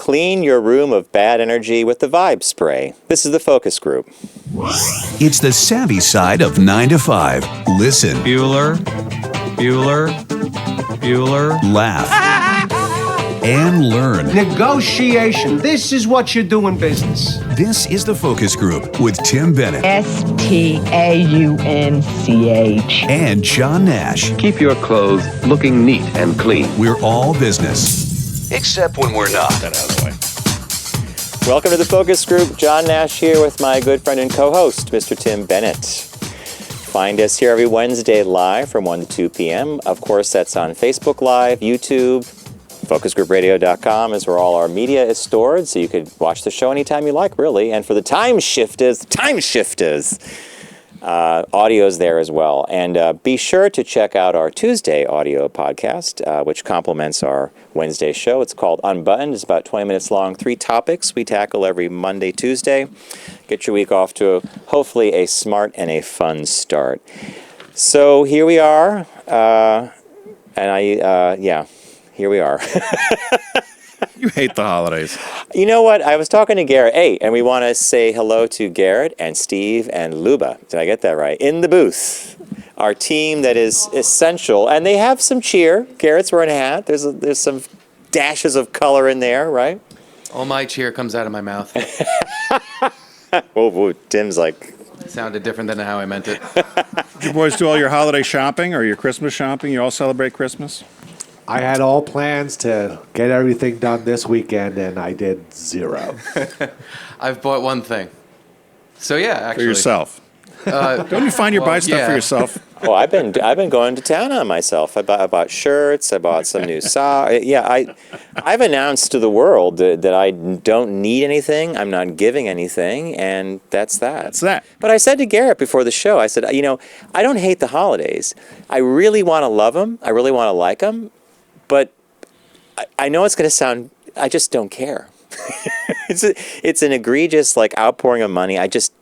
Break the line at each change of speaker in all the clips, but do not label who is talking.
clean your room of bad energy with the Vibe Spray. This is the focus group.
It's the savvy side of 9 to 5. Listen.
Bueller.
Laugh. And learn.
Negotiation. This is what you do in business.
This is the focus group with Tim Bennett.
Staunch.
And John Nash.
Keep your clothes looking neat and clean.
We're all business. Except when we're not.
Welcome to the focus group. John Nash here with my good friend and co-host, Mr. Tim Bennett. Find us here every Wednesday live from 1 to 2 p.m. Of course, that's on Facebook Live, YouTube. FocusGroupRadio.com is where all our media is stored, so you could watch the show anytime you like, really. And for the time shifters, audio's there as well. And be sure to check out our Tuesday audio podcast, which complements our Wednesday show. It's called Unbuttoned. It's about 20 minutes long, 3 topics we tackle every Monday, Tuesday. Get your week off to hopefully a smart and a fun start. So here we are, here we are.
You hate the holidays.
You know what? I was talking to Garrett. Hey, and we want to say hello to Garrett and Steve and Luba. Did I get that right? In the booth. Our team that is essential. And they have some cheer. Garrett's wearing a hat. There's some dashes of color in there, right?
All my cheer comes out of my mouth.
Whoa, Tim's like...
Sounded different than how I meant it.
Did you boys do all your holiday shopping or your Christmas shopping? You all celebrate Christmas?
I had all plans to get everything done this weekend, and I did 0.
I've bought one thing. So yeah, actually.
For yourself. Don't you find you buy stuff for yourself?
Oh, I've been going to town on myself. I bought shirts. I bought some new socks. Yeah, I've announced to the world that I don't need anything. I'm not giving anything, and that's that.
That's that.
But I said to Garrett before the show, I said, I don't hate the holidays. I really want to love them. I really want to like them. But I know it's going to sound, I just don't care. It's an egregious outpouring of money.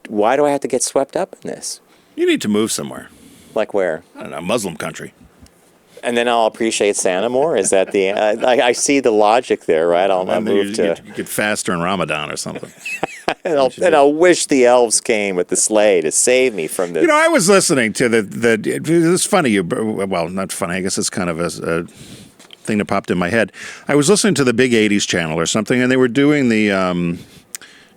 Why do I have to get swept up in this?
You need to move somewhere.
Like where?
I don't know, Muslim country.
And then I'll appreciate Santa more? Is that the, I see the logic there, right? I'll move to...
You could fast during Ramadan or something.
and I'll wish the elves came with the sleigh to save me from this.
I was listening to it's funny, well, not funny, I guess it's kind of a thing that popped in my head. I was listening to the Big 80s channel or something, and they were doing the...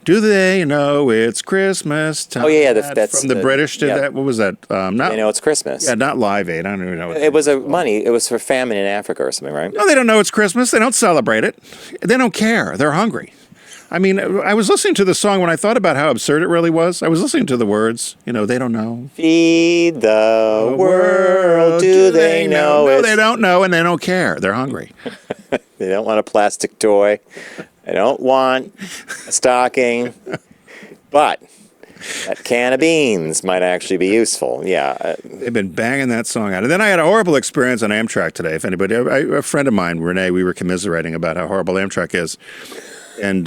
Do they know it's Christmas time?
Oh, yeah, that's...
From the British to that. What was that?
They know it's Christmas.
Yeah, not Live Aid. I don't even know.
It was it was for famine in Africa or something, right?
No, they don't know it's Christmas. They don't celebrate it. They don't care. They're hungry. I mean, I was listening to the song when I thought about how absurd it really was. I was listening to the words. They don't know.
Feed the world. Do they know?
No, they don't know, and they don't care. They're hungry.
They don't want a plastic toy. They don't want a stocking. But that can of beans might actually be useful. Yeah.
They've been banging that song out. And then I had a horrible experience on Amtrak today. If anybody, a friend of mine, Renee, we were commiserating about how horrible Amtrak is. And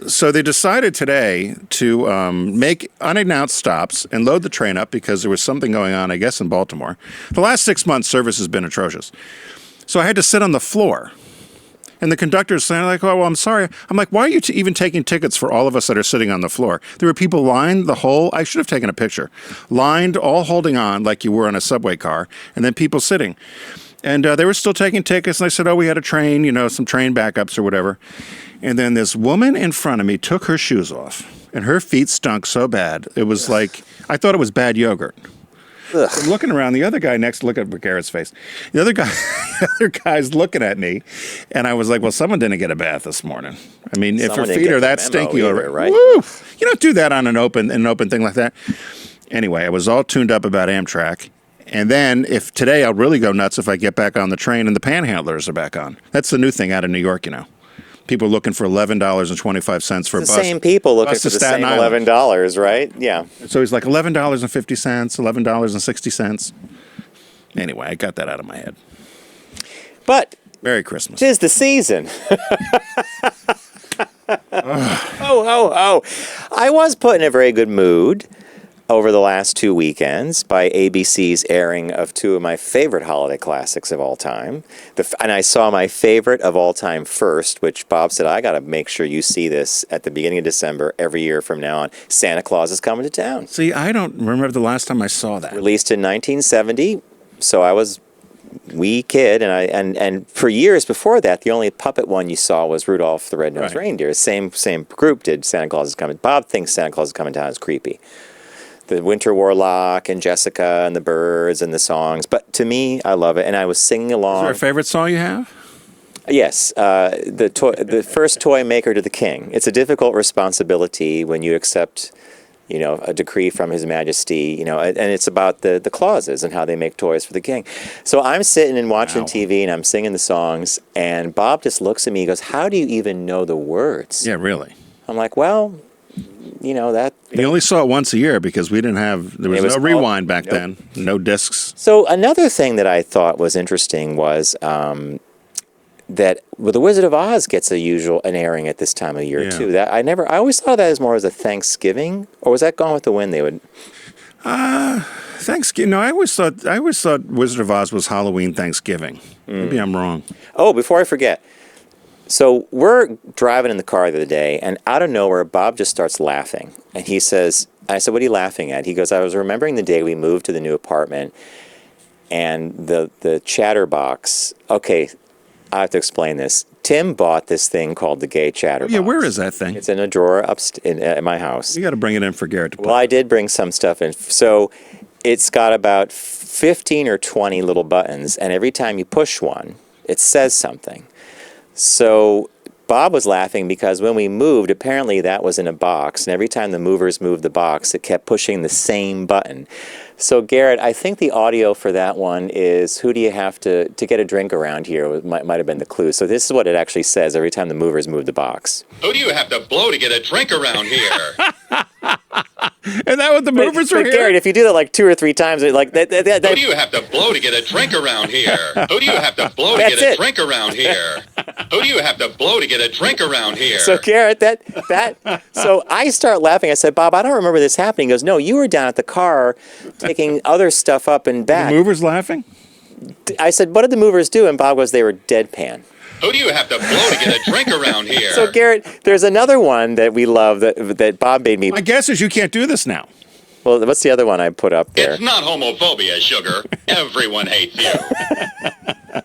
so they decided today to make unannounced stops and load the train up because there was something going on, I guess, in Baltimore. The last 6 months, service has been atrocious. So I had to sit on the floor. And the conductor's saying, oh, well, I'm sorry. I'm like, why are you even taking tickets for all of us that are sitting on the floor? There were people lined I should have taken a picture, lined, all holding on like you were on a subway car, and then people sitting. And they were still taking tickets, and I said, we had a train, some train backups or whatever. And then this woman in front of me took her shoes off, and her feet stunk so bad. It was like, I thought it was bad yogurt. I'm looking around, the other guy next, look at Garrett's face. The other guy's looking at me, and I was like, well, someone didn't get a bath this morning. I mean, if her feet are that stinky,
right?
Woo! You don't do that on an open thing like that. Anyway, I was all tuned up about Amtrak. And then today I'll really go nuts if I get back on the train and the panhandlers are back on. That's the new thing out of New York, People looking for $11.25 for a bus.
The same people looking for the same $11, right? Yeah.
So he's like $11.50, $11.60. Anyway, I got that out of my head.
But
Merry Christmas.
'Tis the season. Oh. I was put in a very good mood over the last 2 weekends by ABC's airing of two of my favorite holiday classics of all time. And I saw my favorite of all time first, which Bob said, I got to make sure you see this at the beginning of December every year from now on. Santa Claus is Coming to Town.
See, I don't remember the last time I saw that.
Released in 1970, so I was wee kid, and for years before that, the only puppet one you saw was Rudolph the Red-Nosed
Right.
Reindeer. Same group did Santa Claus is Coming. Bob thinks Santa Claus is Coming to Town is creepy. The Winter Warlock and Jessica and the birds and the songs. But to me, I love it. And I was singing
Is
along.
there a favorite song you have?
Yes, the first toy maker to the king. It's a difficult responsibility when you accept, a decree from His Majesty, and it's about the clauses and how they make toys for the king. So I'm sitting and watching
Wow.
TV and I'm singing the songs, and Bob just looks at me and goes, "How do you even know the words?"
Yeah, really.
I'm like, well, that.
You only saw it once a year because there was
It was
no
all-
rewind back
Nope.
then, no discs.
So another thing that I thought was interesting was that The Wizard of Oz gets an airing at this time of year
Yeah.
too. That I always thought that as more as a Thanksgiving, or was that Gone with the Wind? They would.
Thanksgiving. No, I always thought Wizard of Oz was Halloween, Thanksgiving. Maybe I'm wrong.
Oh, before I forget. So we're driving in the car the other day, and out of nowhere, Bob just starts laughing, and he says, "I said, what are you laughing at?" He goes, "I was remembering the day we moved to the new apartment, and the chatterbox." Okay, I have to explain this. Tim bought this thing called the gay chatterbox.
Yeah, where is that thing?
It's in a drawer at my house.
You got to bring it in for Garrett to put.
Well, I did bring some stuff in. So it's got about 15 or 20 little buttons, and every time you push one, it says something. So Bob was laughing because when we moved, apparently that was in a box, and every time the movers moved the box, it kept pushing the same button. So Garrett, I think the audio for that one is, "Who do you have to get a drink around here?" Might have been the clue. So this is what it actually says every time the movers move the box.
Who do you have to blow to get a drink around here?
Is that what the movers were
But
here?
Garrett, if you do that like 2 or 3 times, like that
Who do you have to blow to get a drink around here? Who do you have to blow to
That's
get a
it.
drink around here? Who do you have to blow to get a drink around here?
So Garrett, so I start laughing. I said, "Bob, I don't remember this happening." He goes, "No, you were down at the car taking other stuff up and
The
back."
movers laughing?
I said, "What did the movers do?" And Bob goes, "They were deadpan."
Who do you have to blow to get a drink around here?
So Garrett, there's another one that we love that Bob made me.
My guess is you can't do this now.
Well, what's the other one I put up there?
It's not homophobia, sugar. Everyone hates you.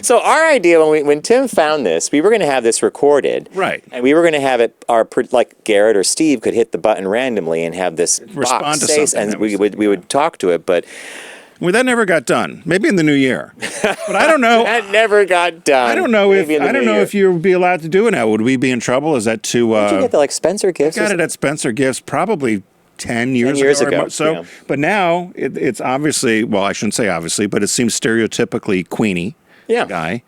So our idea when Tim found this, we were going to have this recorded,
Right.
And we were going to have it like Garrett or Steve could hit the button randomly and have this
Respond
box
to
say,
something
and
that
we
was-
would talk to it, but
Well, that never got done. Maybe in the new year. But I don't know.
that never got done.
I don't know if
Maybe in the new year.
you would be allowed to do it now. Would we be in trouble? Is that too?
Did you get the like Spencer gifts?
got it at Spencer Gifts probably 10 years,
years
or
ago,
more. So,
yeah.
but now it's obviously, well, I shouldn't say obviously, but it seems stereotypically Queenie
Yeah.
guy.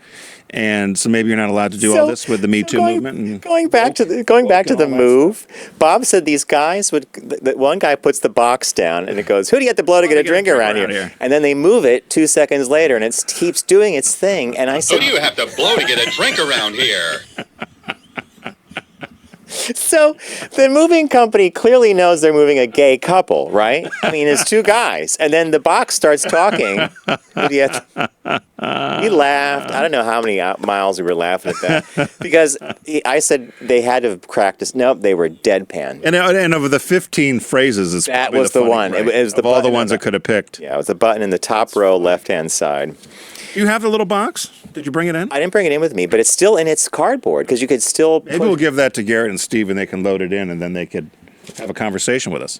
And so maybe you're not allowed to do all this with the Me Too movement. And
Going back to the
and all that
move, Bob said these guys one guy puts the box down and it goes, "Who do you have to blow to get a drink around here?" And then they move it 2 seconds later and it keeps doing its thing. And I
Who
said,
do you have to blow to get a drink around here?
so the moving company clearly knows they're moving a gay couple, right? I mean, it's 2 guys. And then the box starts talking. Who do you have to- We laughed. I don't know how many miles we were laughing at that. Because I said they had to practice. Nope, they were deadpan.
And of the 15 phrases, it's
That
probably
was the
funny,
one.
right?
It was the
of all the
button
ones
on
I could have picked.
Yeah, it was a button in the top row, left-hand side.
You have the little box? Did you bring it in?
I didn't bring it in with me, but it's still in its cardboard because you could still.
Maybe we'll give that to Garrett and Steve, and they can load it in, and then they could have a conversation with us.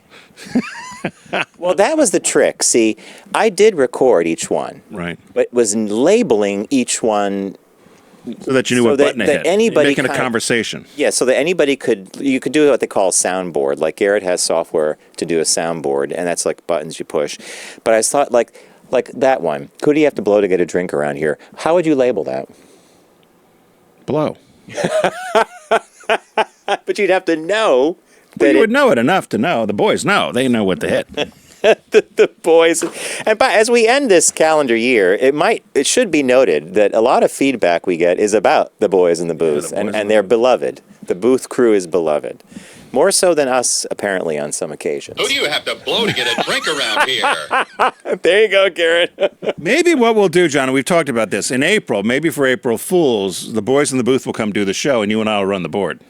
Well, that was the trick. See, I did record each one,
Right.
but was labeling each one.
So that you knew
So
what
that-
button to
that
hit.
anybody
Making a
kind of-
conversation.
Yeah, so that you could do what they call a soundboard. Like Garrett has software to do a soundboard, and that's like buttons you push. But I thought like that one. Who do you have to blow to get a drink around here? How would you label that?
Blow.
But you'd have to know
But
that
you would know it enough to know. The boys know. They know what to hit.
the boys. And as we end this calendar year, it should be noted that a lot of feedback we get is about the boys in the booth,
the boys in
and they're beloved. The booth crew is beloved. More so than us, apparently, on some occasions.
Who do you have to blow to get a drink around here?
There you go, Garrett.
Maybe what we'll do, John, and we've talked about this, in April, maybe for April Fools, the boys in the booth will come do the show, and you and I will run the board.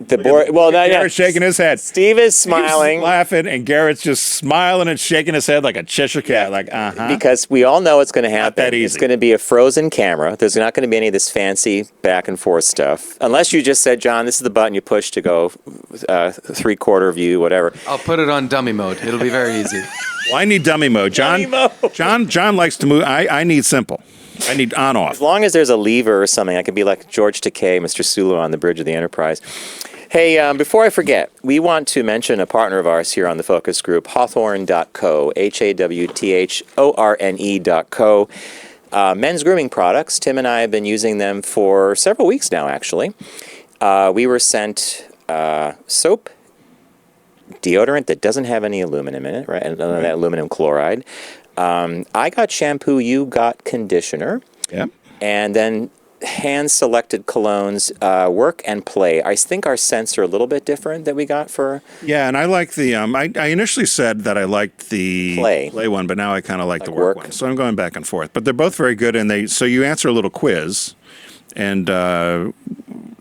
The board. Well, now
Garrett's shaking his head.
Steve is smiling.
He's laughing, and Garrett's just smiling and shaking his head like a Cheshire cat, like, uh-huh.
Because we all know it's going to happen.
that easy.
It's going to be a frozen camera. There's not going to be any of this fancy back and forth stuff. Unless you just said, John, this is the button you push to go 3/4 view, whatever.
I'll put it on dummy mode. It'll be very easy.
Well, I need dummy mode.
Dummy mode.
John likes to move. I need simple. I need on-off.
As long as there's a lever or something, I could be like George Takei, Mr. Sulu on the bridge of the Enterprise. Hey, before I forget, we want to mention a partner of ours here on the focus group, Hawthorne.co, HAWTHORNE.co. Men's grooming products. Tim and I have been using them for several weeks now, actually. We were sent soap, deodorant that doesn't have any aluminum in it, right? And none of that aluminum chloride. I got shampoo, you got conditioner.
Yep.
And then hand-selected colognes, Work and Play. I think our scents are a little bit different that we got for...
Yeah, and I like the, I initially said that I liked the
Play
one, but now I kind of like the
Work.
Work one. So I'm going back and forth. But they're both very good, and so you answer a little quiz, and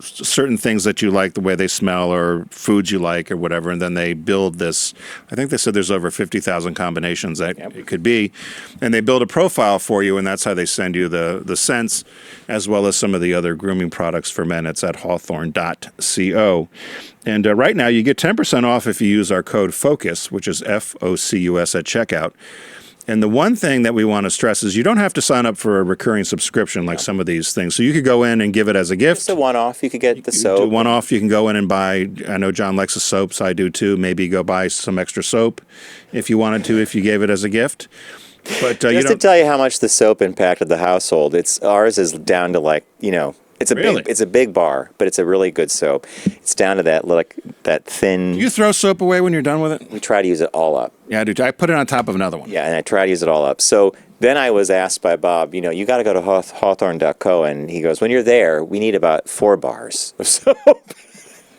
certain things that you like, the way they smell, or foods you like, or whatever, and then they build this. I think they said there's over 50,000 combinations that it could be, and they build a profile for you, and that's how they send you the scents, as well as some of the other grooming products for men. It's at hawthorne.co. And right now, you get 10% off if you use our code FOCUS, which is FOCUS at checkout. And the one thing that we want to stress is you don't have to sign up for a recurring subscription like some of these things. So you could go in and give it as a gift.
Just a one-off. You could get the soap.
Do one-off. You can go in and buy, I know John likes the soaps. I do too. Maybe go buy some extra soap if you wanted to, if you gave it as a gift. But
Just to tell you how much the soap impacted the household, ours is down to like, it's a big bar, but it's a really good soap. It's down to that thin.
You throw soap away when you're done with it?
We try to use it all up.
Yeah, I do. I put it on top of another one.
Yeah, and I try to use it all up. So then I was asked by Bob, you got to go to Hawthorne.co, and he goes, when you're there, we need about 4 bars of soap.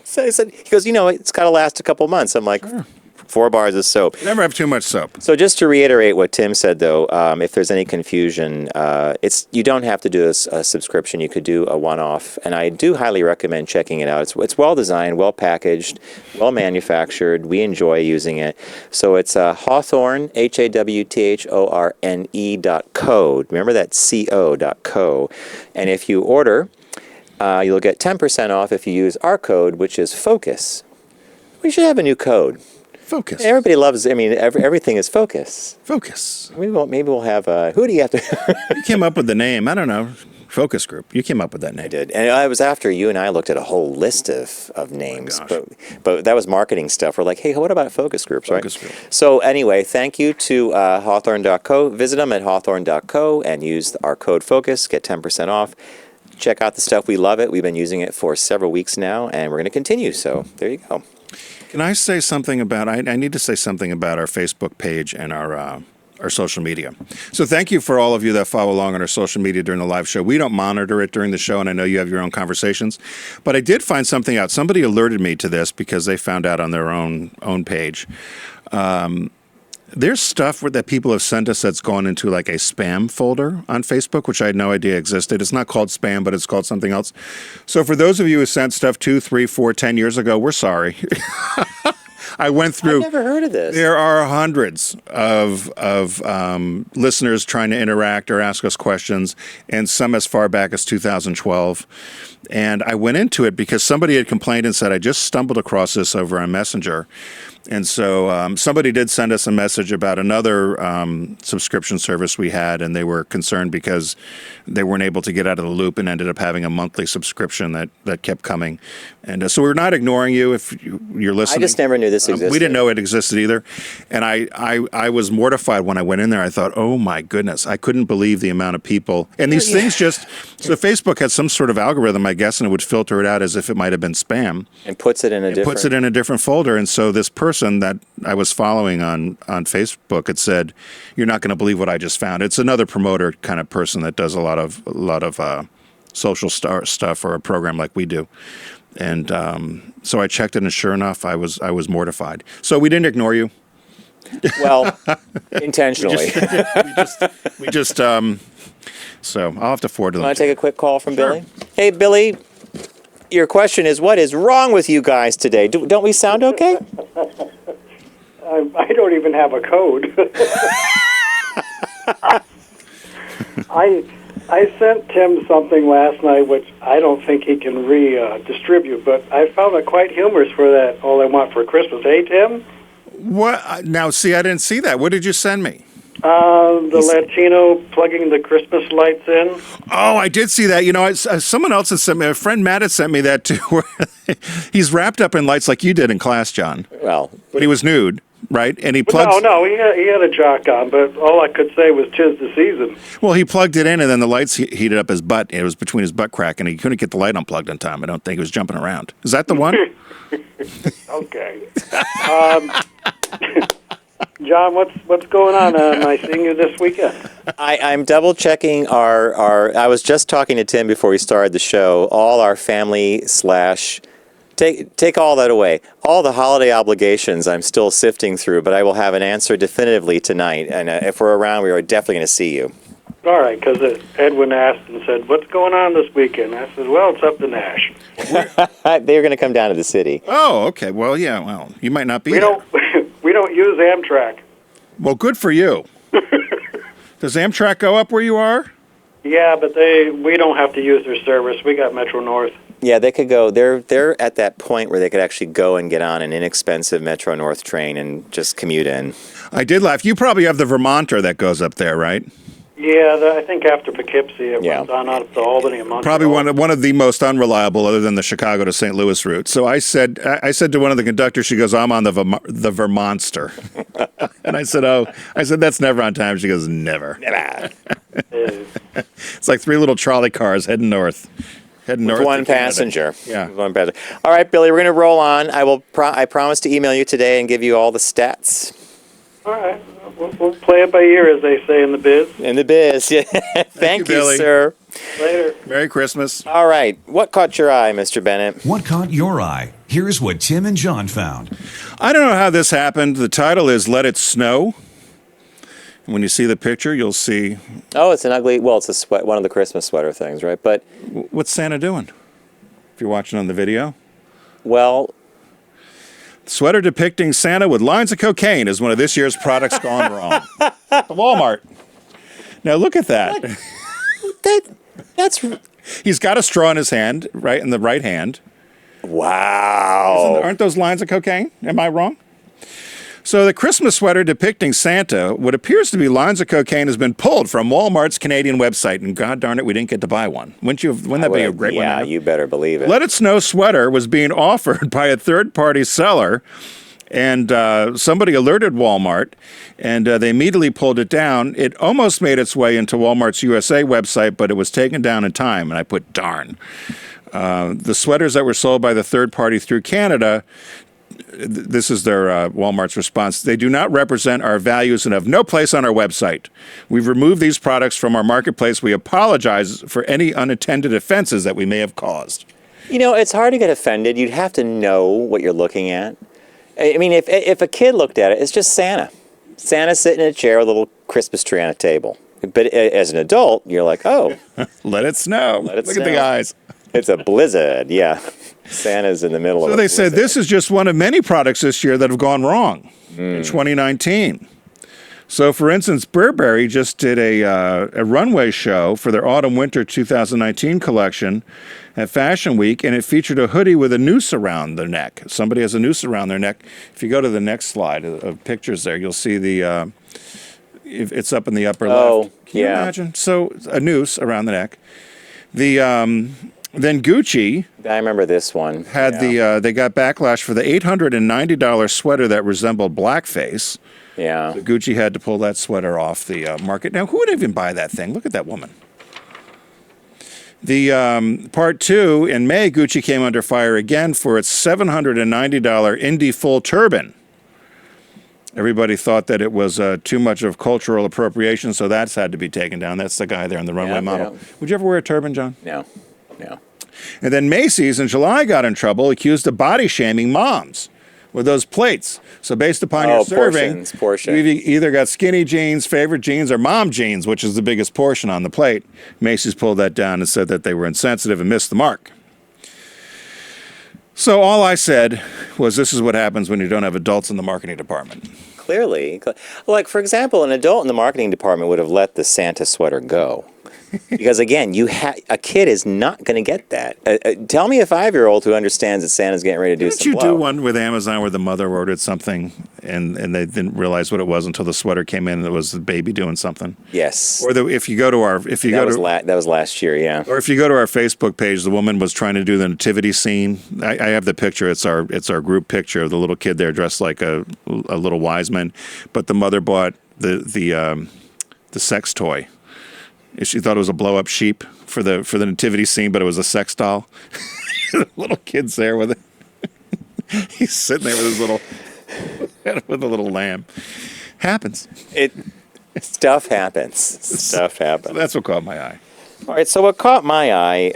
So I said, he goes, it's got to last a couple months. I'm like, sure. 4 bars of soap.
Never have too much soap.
So just to reiterate what Tim said, though, if there's any confusion, you don't have to do a subscription. You could do a one-off, and I do highly recommend checking it out. It's well designed, well packaged, well manufactured. We enjoy using it. So it's Hawthorne, HAWTHORNE.co. Remember that co.co. And if you order, you'll get 10% off if you use our code, which is FOCUS. We should have a new code.
Focus.
Everybody loves. Everything is focus.
Focus.
Maybe we'll have. Who do you have to?
You came up with the name. I don't know. Focus group. You came up with that name.
I did, and I was after you and I looked at a whole list of names, but that was marketing stuff. We're like, hey, what about focus groups, right?
Focus group.
So anyway, thank you to Hawthorne.co. Visit them at Hawthorne.co and use our code FOCUS. Get 10% off. Check out the stuff. We love it. We've been using it for several weeks now, and we're going to continue. So there you go.
Can I say something about? I need to say something about our Facebook page and our social media. So thank you for all of you that follow along on our social media during the live show. We don't monitor it during the show, and I know you have your own conversations. But I did find something out. Somebody alerted me to this because they found out on their own page. There's stuff that people have sent us that's gone into like a spam folder on Facebook, which I had no idea existed. It's not called spam, but it's called something else. So for those of you who sent stuff 2, 3, 4, 10 years ago, we're sorry. I went through.
I've never heard of this.
There are hundreds of listeners trying to interact or ask us questions, and some as far back as 2012. And I went into it because somebody had complained and said, I just stumbled across this over on Messenger. And so somebody did send us a message about another subscription service we had, and they were concerned because they weren't able to get out of the loop and ended up having a monthly subscription that kept coming. And so we're not ignoring you if you're listening.
I just never knew this existed.
We didn't know it existed either. And I was mortified when I went in there. I thought, oh, my goodness, I couldn't believe the amount of people. And these things so Facebook had some sort of algorithm, I guess, and it would filter it out as if it might have been spam.
And puts it in a different
folder. And so this person that I was following on Facebook had said, "You're not going to believe what I just found." It's another promoter kind of person that does a lot of social stuff or a program like we do. And so I checked it, and sure enough, I was mortified. So we didn't ignore you.
Well, intentionally.
We just so I'll have to forward to them.
Want to take a quick call from Billy? Hey, Billy, your question is, what is wrong with you guys today? Don't we sound okay?
I don't even have a code. I sent Tim something last night, which I don't think he can redistribute, but I found it quite humorous for that All I Want for Christmas. Hey, Tim?
What? Now, see, I didn't see that. What did you send me?
The Latino plugging the Christmas lights in.
Oh, I did see that. You know, someone else had sent me, a friend Matt had sent me that too, where he's wrapped up in lights like you did in class, John.
Well,
but he was nude, right? And he plugged...
No, he had a jock on, but all I could say was 'tis the season.
Well, he plugged it in, and then the lights heated up his butt. It was between his butt crack, and he couldn't get the light unplugged in time. I don't think he was jumping around. Is that the one?
Okay. John, what's going on? Am I seeing you this weekend?
I'm double checking our. I was just talking to Tim before we started the show. All our family / take all that away. All the holiday obligations I'm still sifting through, but I will have an answer definitively tonight. And if we're around, we are definitely going to see you.
All right, because Edwin asked and said, "What's going on this weekend?" I said, "Well, it's up to Nash."
They're going to come down to the city.
Oh, okay. Well, yeah. Well, you might not be.
We don't use Amtrak.
Well, good for you. Does Amtrak go up where you are?
Yeah, but we don't have to use their service. We got Metro North.
Yeah, they could go. They're at that point where they could actually go and get on an inexpensive Metro North train and just commute in.
I did laugh. You probably have the Vermonter that goes up there, right?
Yeah, I think after Poughkeepsie, it went on up to Albany and Montreal.
Probably one of the most unreliable, other than the Chicago to St. Louis route. So I said to one of the conductors, she goes, "I'm on the Vermonster," and I said, "That's never on time." She goes, "Never." It's like 3 little trolley cars heading north. With
one passenger.
Yeah.
One passenger. All right, Billy, we're going to roll on. I promise to email you today and give you all the stats.
All right. We'll play it by ear, as they say in the biz.
In the biz, yeah. Thank you,
Billy.
sir.
Later.
Merry Christmas.
All right. What caught your eye, Mr. Bennett?
What caught your eye? Here's what Tim and John found.
I don't know how this happened. The title is Let It Snow. And when you see the picture, you'll see...
Oh, it's an ugly... Well, it's one of the Christmas sweater things, right? But...
What's Santa doing? If you're watching on the video.
Well...
Sweater depicting Santa with lines of cocaine is one of this year's products gone wrong. Walmart. Now look at that.
That's...
He's got a straw in his hand, right, in the right hand.
Wow.
Aren't those lines of cocaine? Am I wrong? So the Christmas sweater depicting Santa, what appears to be lines of cocaine, has been pulled from Walmart's Canadian website, and God darn it, we didn't get to buy one. Wouldn't that be a great one?
Yeah, you better believe it.
Let It Snow sweater was being offered by a third-party seller, and somebody alerted Walmart, and they immediately pulled it down. It almost made its way into Walmart's USA website, but it was taken down in time, and I put darn. The sweaters that were sold by the third party through Canada, this is their Walmart's response. They do not represent our values and have no place on our website. We've removed these products from our marketplace. We apologize for any unintended offenses that we may have caused.
You know, it's hard to get offended. You'd have to know what you're looking at. I mean, if a kid looked at it, it's just Santa. Santa sitting in a chair with a little Christmas tree on a table. But as an adult, you're like, oh.
Let it snow. Look at the eyes.
It's a blizzard, yeah. Santa's in the middle of it.
So they said this is just one of many products this year that have gone wrong in 2019. So, for instance, Burberry just did a runway show for their Autumn-Winter 2019 collection at Fashion Week, and it featured a hoodie with a noose around their neck. Somebody has a noose around their neck. If you go to the next slide of pictures there, you'll see it's up in the upper left. Can you imagine? So, a noose around the neck. Then Gucci,
I remember this one,
had they got backlash for the $890 sweater that resembled blackface.
Yeah.
So Gucci had to pull that sweater off the market. Now, who would even buy that thing? Look at that woman. The part 2, in May, Gucci came under fire again for its $790 Indy full turban. Everybody thought that it was too much of cultural appropriation, so that's had to be taken down. That's the guy there in the runway model.
Yeah.
Would you ever wear a turban, John?
No.
And then Macy's in July got in trouble, accused of body shaming moms with those plates. So based upon your serving,
portions.
you've either got skinny jeans, favorite jeans, or mom jeans, which is the biggest portion on the plate. Macy's pulled that down and said that they were insensitive and missed the mark. So all I said was, this is what happens when you don't have adults in the marketing department.
Clearly. Like, for example, an adult in the marketing department would have let the Santa sweater go. Because, again, a kid is not going to get that. Tell me a 5-year-old who understands that Santa's getting ready to do
Didn't you
blow.
do one with Amazon where the mother ordered something and they didn't realize what it was until the sweater came in and it was the baby doing something?
Yes.
Or if you go to our
that was last year, yeah.
Or if you go to our Facebook page, the woman was trying to do the nativity scene. I have the picture. It's our group picture of the little kid there dressed like a little wise man, but the mother bought the sex toy. She thought it was a blow-up sheep for the nativity scene, but it was a sex doll. The little kid's there with it. He's sitting there with his little lamb. Happens.
Stuff happens. Stuff happens.
So that's what caught my eye.
All right, so what caught my eye,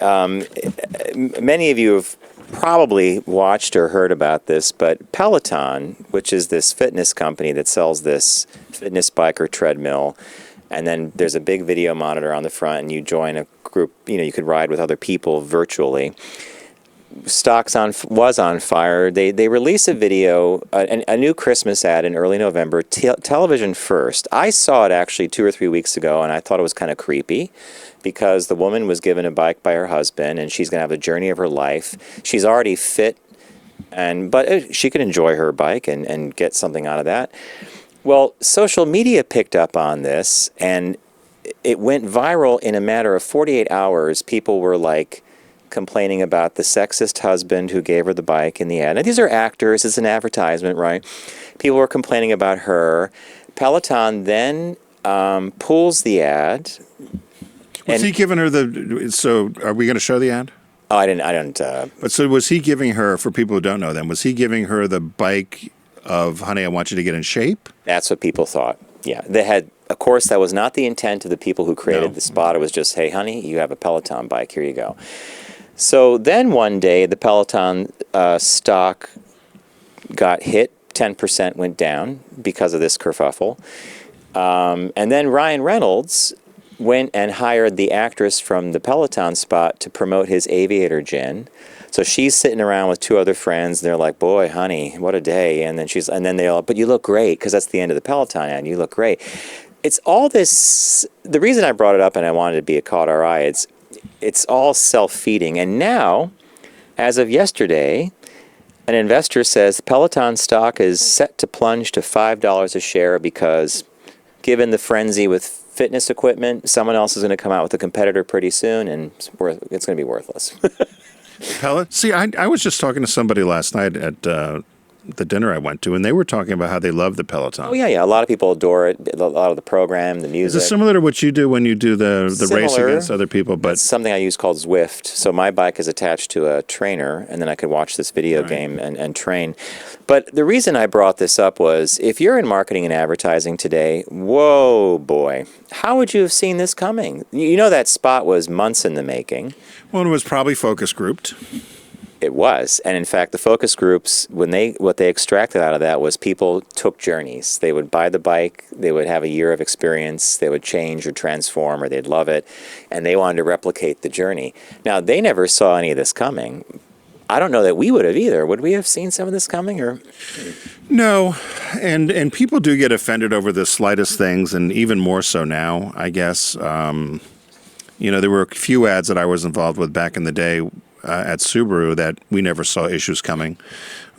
many of you have probably watched or heard about this, but Peloton, which is this fitness company that sells this fitness bike or treadmill, and then there's a big video monitor on the front, and you join a group, you could ride with other people virtually. Was on fire. They released a video, a new Christmas ad in early November, television first. I saw it actually 2 or 3 weeks ago, and I thought it was kind of creepy because the woman was given a bike by her husband, and she's going to have the journey of her life. She's already fit, but she could enjoy her bike and get something out of that. Well, social media picked up on this, and it went viral in a matter of 48 hours. People were like complaining about the sexist husband who gave her the bike in the ad. Now, these are actors. It's an advertisement, right? People were complaining about her. Peloton then pulls the ad.
Was he giving her so are we going to show the ad?
Oh, I didn't.
But so was he giving her, for people who don't know them, was he giving her the bike of, honey, I want you to get in shape?
That's what people thought. Yeah. Of course, that was not the intent of the people who created the spot. It was just, hey, honey, you have a Peloton bike. Here you go. So then one day, the Peloton stock got hit. 10% went down because of this kerfuffle. And then Ryan Reynolds went and hired the actress from the Peloton spot to promote his Aviator gin. So she's sitting around with 2 other friends, and they're like, boy, honey, what a day. And then they all, but you look great, because that's the end of the Peloton ad, you look great. It's all this, the reason I brought it up and I wanted to be a caught our eye, it's all self-feeding. And now, as of yesterday, an investor says Peloton stock is set to plunge to $5 a share because given the frenzy with fitness equipment, someone else is going to come out with a competitor pretty soon, and it's going to be worthless.
See, I was just talking to somebody last night at the dinner I went to, and they were talking about how they love the Peloton.
Oh, yeah. A lot of people adore it. A lot of the program, the music.
Is it similar to what you do when you do the race against other people? But
it's something I use called Zwift. So my bike is attached to a trainer, and then I could watch this video game and train. But the reason I brought this up was, if you're in marketing and advertising today, whoa, boy, how would you have seen this coming? You know that spot was months in the making.
Well, it was probably focus grouped.
It was. And in fact, the focus groups, what they extracted out of that was people took journeys. They would buy the bike, they would have a year of experience, they would change or transform, or they'd love it, and they wanted to replicate the journey. Now, they never saw any of this coming. I don't know that we would have either. Would we have seen some of this coming? Or
No, and people do get offended over the slightest things, and even more so now, I guess. There were a few ads that I was involved with back in the day at Subaru that we never saw issues coming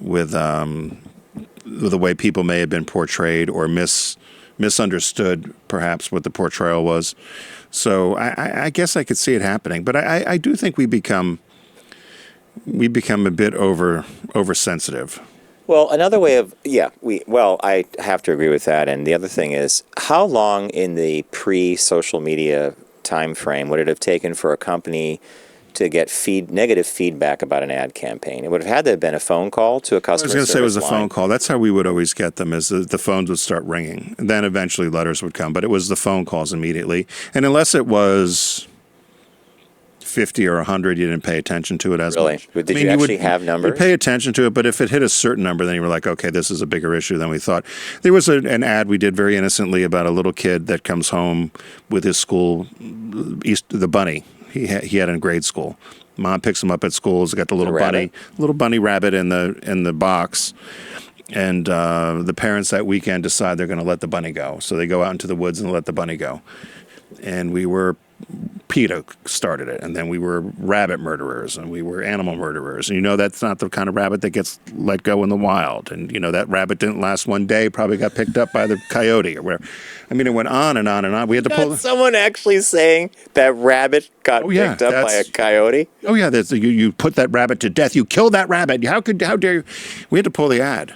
with the way people may have been portrayed or misunderstood perhaps what the portrayal was. So I guess I could see it happening, but I do think we become a bit oversensitive.
Well, another way of, I have to agree with that. And the other thing is, how long in the pre-social media time frame would it have taken for a company to get negative feedback about an ad campaign? It would have had to have been a phone call to a customer service line.
I was going to say it was a phone call. That's how we would always get them, is the phones would start ringing. And then eventually letters would come, but it was the phone calls immediately. And unless it was 50 or 100, you didn't pay attention to it as
Really?
much.
Did you actually have numbers?
You'd pay attention to it, but if it hit a certain number, then you were like, okay, this is a bigger issue than we thought. There was an ad we did very innocently about a little kid that comes home with his school, the bunny he had in grade school. Mom picks him up at school. He's got the little bunny rabbit in the box. And the parents that weekend decide they're going to let the bunny go. So they go out into the woods and let the bunny go. And PETA started it. And then we were rabbit murderers and we were animal murderers. And that's not the kind of rabbit that gets let go in the wild. And, that rabbit didn't last one day, probably got picked up by the coyote or whatever. I mean, it went on and on and on. We had to pull.
Someone actually saying that rabbit got picked up by a coyote?
Oh, yeah. You put that rabbit to death. You killed that rabbit. How dare you? We had to pull the ad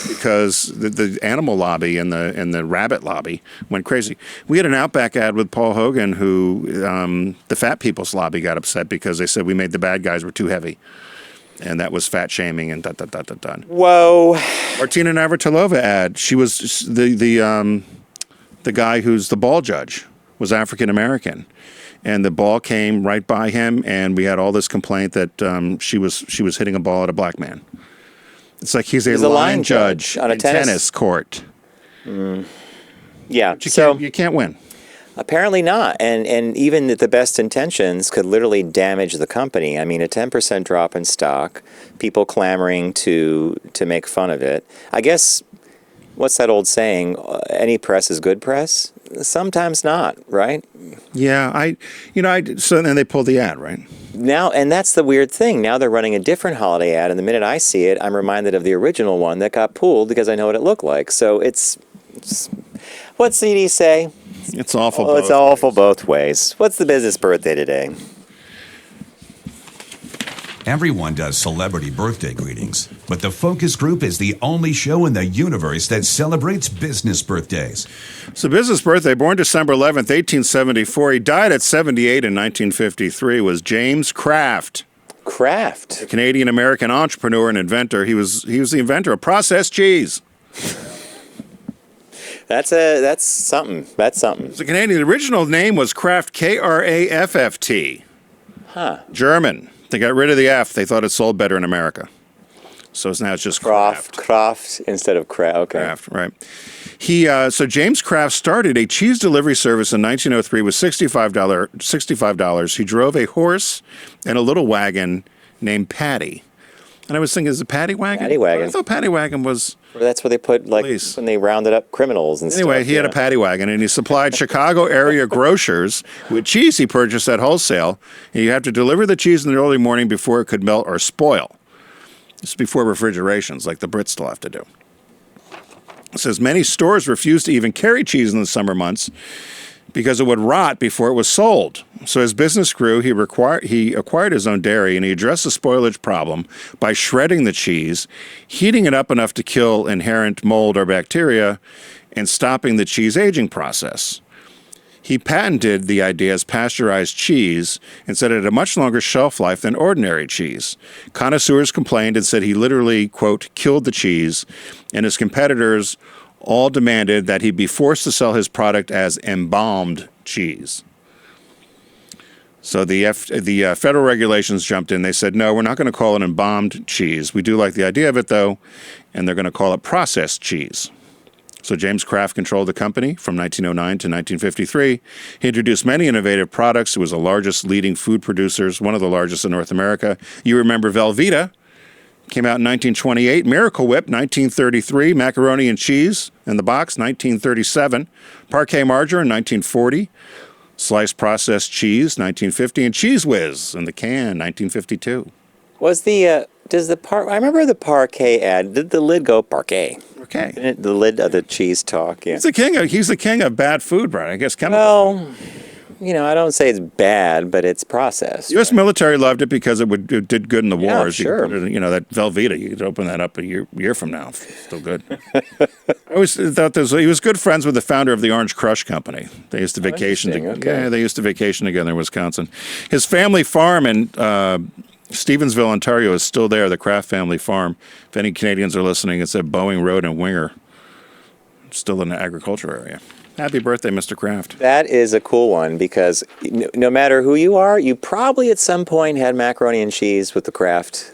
because the animal lobby and the rabbit lobby went crazy. We had an Outback ad with Paul Hogan who the fat people's lobby got upset because they said we made the bad guys were too heavy. And that was fat shaming and dot.
Whoa.
Martina Navratilova ad. She was the guy who's the ball judge was African American, and the ball came right by him, and we had all this complaint that she was hitting a ball at a black man. It's like he's a line judge on a tennis court.
Yeah,
but you can't win.
Apparently not, and even the best intentions could literally damage the company. I mean, a 10% drop in stock, people clamoring to make fun of it. I guess, what's that old saying? Any press is good press? Sometimes not, right?
Yeah, so then they pulled the ad, right?
Now, and that's the weird thing. Now they're running a different holiday ad, and the minute I see it, I'm reminded of the original one that got pulled because I know what it looked like. So it's what's CD say?
It's awful.
It's awful both ways. What's the business birthday today?
Everyone does celebrity birthday greetings, but the Focus Group is the only show in the universe that celebrates business birthdays.
So business birthday, born December 11th, 1874. He died at 78 in 1953, was James Kralt.
Kralt.
A Canadian-American entrepreneur and inventor. He was the inventor of processed cheese.
That's something. That's something.
It's a Canadian. The original name was Kraft, Krafft.
Huh.
German. They got rid of the F. They thought it sold better in America. So now it's just Kraft.
Kraft instead of Kraft. Okay.
Kraft, right. So James Kralt started a cheese delivery service in 1903 with $65. He drove a horse and a little wagon named Paddy. And I was thinking, is it Paddy Wagon?
Paddy Wagon.
I thought Paddy Wagon was...
That's where they put,
police.
When they rounded up criminals and stuff.
Anyway, he had a Paddy Wagon, and he supplied Chicago area grocers with cheese he purchased at wholesale. And you have to deliver the cheese in the early morning before it could melt or spoil. This is before refrigerations, like the Brits still have to do. It says many stores refused to even carry cheese in the summer months because it would rot before it was sold. So as business grew, he acquired his own dairy, and he addressed the spoilage problem by shredding the cheese, heating it up enough to kill inherent mold or bacteria, and stopping the cheese aging process. He patented the idea as pasteurized cheese and said it had a much longer shelf life than ordinary cheese. Connoisseurs complained and said he literally, quote, killed the cheese, and his competitors all demanded that he be forced to sell his product as embalmed cheese. So the federal regulations jumped in. They said, no, we're not going to call it embalmed cheese. We do like the idea of it, though, and they're going to call it processed cheese. So James Kralt controlled the company from 1909 to 1953. He introduced many innovative products. He was the largest leading food producers, one of the largest in North America. You remember Velveeta. Came out in 1928. Miracle Whip, 1933. Macaroni and cheese in the box, 1937. Parquet margarine, 1940. Sliced processed cheese, 1950. And Cheese Whiz in the can, 1952.
Was I remember the Parquet ad. Did the lid go Parquet?
Okay.
Didn't the lid of the cheese talk? Yeah.
He's the king of bad food, Brian. I guess chemical.
Well, I don't say it's bad, but it's processed.
U.S. military loved it because it did good in the wars.
Sure.
You could put it, that Velveeta, you could open that up a year from now. Still good. I always thought he was good friends with the founder of the Orange Crush Company. They used to vacation together.
Okay.
Yeah, they used to vacation together in Wisconsin. His family farm in Stevensville, Ontario is still there, the Kraft family farm. If any Canadians are listening, it's at Boeing Road in Winger. It's still in the agriculture area. Happy birthday, Mr. Kraft.
That is a cool one because no matter who you are, you probably at some point had macaroni and cheese with the Kraft.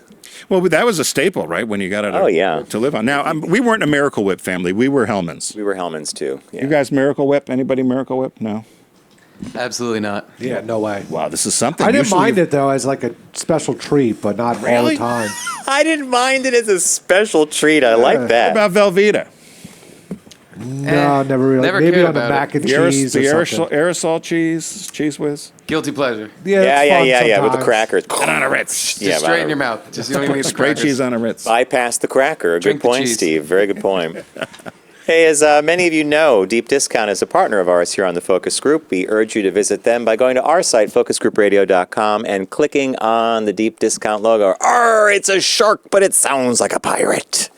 Well, that was a staple, right? When you got it to live on. Now, we weren't a Miracle Whip family. We were Hellmann's.
We were Hellmann's too. Yeah.
You guys Miracle Whip? Anybody Miracle Whip? No.
Absolutely not.
Yeah, no way.
Wow, this is something.
I didn't mind it though as like a special treat, but not all the time.
I didn't mind it as a special treat. I like
What
that.
about Velveeta?
No, never really.
Never
Maybe
cared
on the
about
mac
it.
and
The
cheese
aerosol,
or something.
aerosol cheese whiz?
Guilty pleasure.
Yeah,
Yeah,
it's fun
with the
sometimes.
crackers.
And on a Ritz.
Yeah,
Just straight in
but-
your mouth. Just you don't even need the
Spray
crackers.
cheese on a Ritz.
Bypass the cracker.
Drink
Good
the
point,
cheese.
Steve. Very good point. Hey, as many of you know, Deep Discount is a partner of ours here on the Focus Group. We urge you to visit them by going to our site, focusgroupradio.com, and clicking on the Deep Discount logo. Arr, it's a shark, but it sounds like a pirate.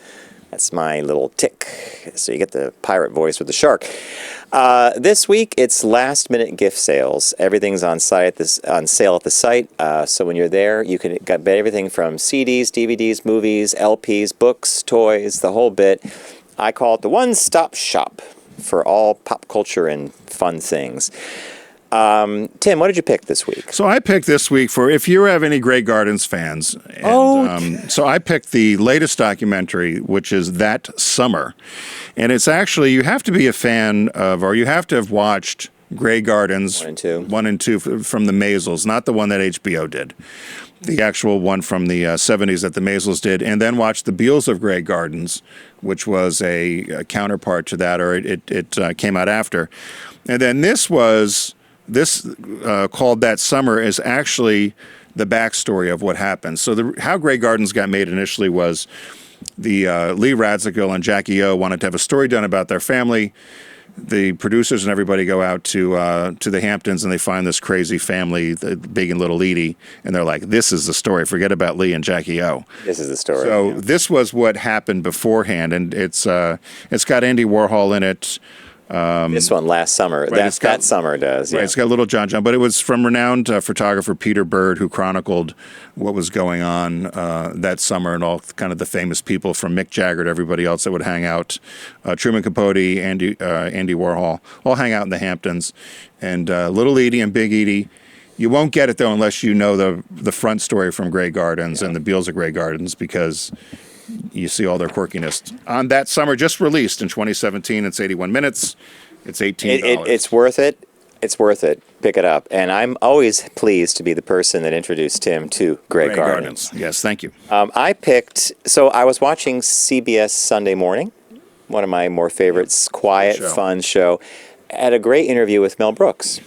That's my little tick. So you get the pirate voice with the shark. This week, it's last-minute gift sales. Everything's on sale at the site. So when you're there, you can get everything from CDs, DVDs, movies, LPs, books, toys, the whole bit. I call it the one-stop shop for all pop culture and fun things. Tim, what did you pick this week?
So I picked this week for if you have any Grey Gardens fans. And, so I picked the latest documentary, which is That Summer. And it's actually, you have to be a fan of, or you have to have watched Grey Gardens 1 and 2 from the Maisels, not the one that HBO did. The actual one from the 70s that the Maisels did, and then watch The Beals of Grey Gardens, which was a counterpart to that, or it came out after. And then this called That Summer is actually the backstory of what happened. So how Grey Gardens got made initially was the Lee Radziwill and Jackie O wanted to have a story done about their family. The producers and everybody go out to the Hamptons and they find this crazy family, the Big and Little Edie, and they're like, "This is the story. Forget about Lee and Jackie O."
This is the story.
So this was what happened beforehand, and it's got Andy Warhol in it.
This one last summer. That summer does. Yeah.
Right, it's got Little John, but it was from renowned photographer Peter Bird, who chronicled what was going on that summer and all kind of the famous people from Mick Jagger to everybody else that would hang out. Truman Capote, Andy Warhol, all hang out in the Hamptons. And Little Edie and Big Edie, you won't get it, though, unless you know the front story from Grey Gardens and the Beals of Grey Gardens, because you see all their quirkiness. On That Summer, just released in 2017, it's 81 minutes. It's $18.
It's worth it. It's worth it. Pick it up. And I'm always pleased to be the person that introduced Tim to Grey Gardens.
Yes, thank you.
I was watching CBS Sunday Morning, one of my more favorites, quiet, fun show. Had a great interview with Mel Brooks,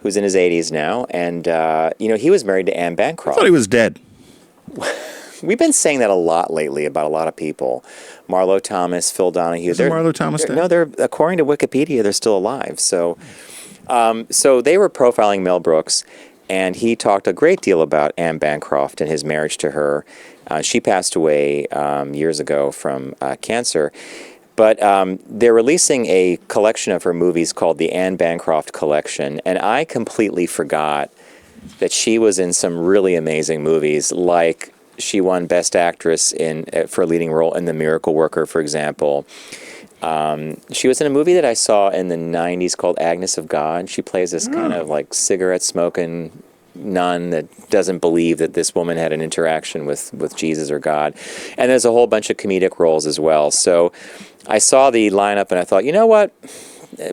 who's in his 80s now. And, he was married to Anne Bancroft.
I thought he was dead.
We've been saying that a lot lately about a lot of people. Marlo Thomas, Phil Donahue.
Isn't Marlo Thomas dead?
No, they're according to Wikipedia, they're still alive. So they were profiling Mel Brooks, and he talked a great deal about Anne Bancroft and his marriage to her. She passed away years ago from cancer. But they're releasing a collection of her movies called the Anne Bancroft Collection, and I completely forgot that she was in some really amazing movies, like she won Best Actress for a leading role in The Miracle Worker, for example. She was in a movie that I saw in the 90s called Agnes of God. She plays this kind of like cigarette-smoking nun that doesn't believe that this woman had an interaction with Jesus or God. And there's a whole bunch of comedic roles as well. So I saw the lineup and I thought, you know what?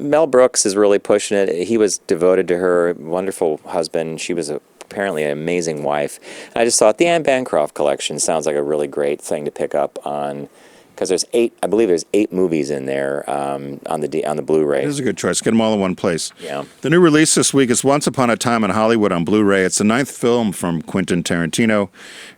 Mel Brooks is really pushing it. He was devoted to her, wonderful husband. She was apparently an amazing wife. And I just thought the Anne Bancroft collection sounds like a really great thing to pick up on, because there's 8 movies in there on the Blu-ray.
It is a good choice. Get them all in one place.
Yeah.
The new release this week is Once Upon a Time in Hollywood on Blu-ray. It's the 9th film from Quentin Tarantino.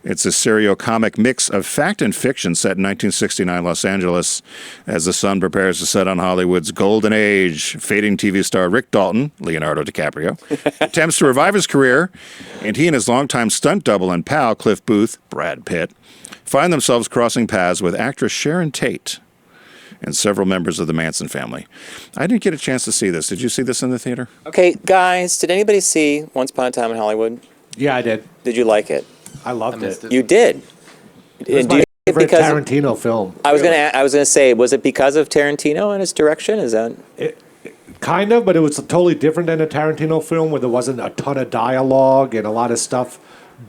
It's a serio-comic mix of fact and fiction set in 1969 Los Angeles as the sun prepares to set on Hollywood's golden age. Fading TV star Rick Dalton, Leonardo DiCaprio, attempts to revive his career, and he and his longtime stunt double and pal, Cliff Booth, Brad Pitt, find themselves crossing paths with actress Sharon Tate and several members of the Manson family. I didn't get a chance to see this. Did you see this in the theater?
Okay, guys, did anybody see Once Upon a Time in Hollywood?
Yeah, I did.
Did you like it?
I loved
missed
it.
it.
You did.
It was my favorite Tarantino film.
I was gonna say, was it because of Tarantino and his direction? Is that
Kind of, but it was totally different than a Tarantino film where there wasn't a ton of dialogue and a lot of stuff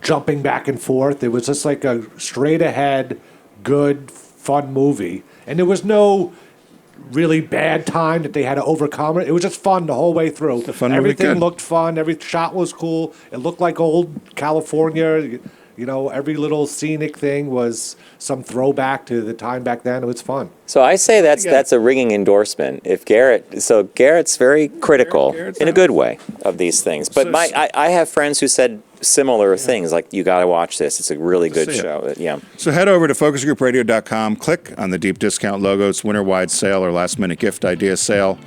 jumping back and forth. It was just like a straight ahead, good, fun movie. And there was no really bad time that they had to overcome it. It was just fun the whole way through. Everything looked fun. Every shot was cool. It looked like old California. You know, every little scenic thing was some throwback to the time back then. It was fun.
So I say that's a ringing endorsement. If Garrett's very critical in a good way of these things. But I have friends who said similar things, like, you got to watch this. It's a really good show. Yeah.
So head over to focusgroupradio.com, click on the deep discount logo. It's winter-wide sale or last-minute gift idea sale.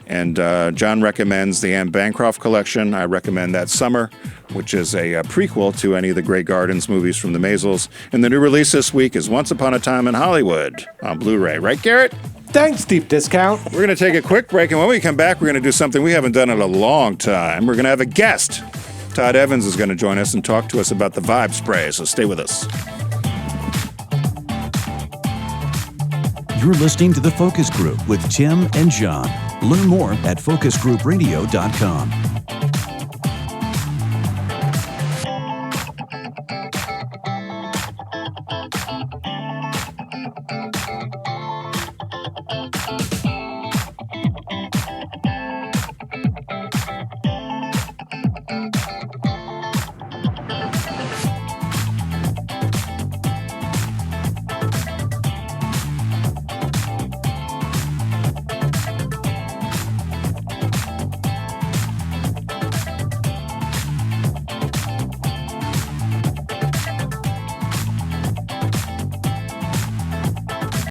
And John recommends the Anne Bancroft collection. I recommend That Summer, which is a prequel to any of the Grey Gardens movies from the Maisels. And the new release this week is Once Upon a Time in Hollywood on Blu-ray. Right, Garrett?
Thanks, Deep Discount.
We're going to take a quick break, and when we come back, we're going to do something we haven't done in a long time. We're going to have a guest. Todd Evans is going to join us and talk to us about the Vibe Spray, so stay with us.
You're listening to The Focus Group with Tim and John. Learn more at focusgroupradio.com.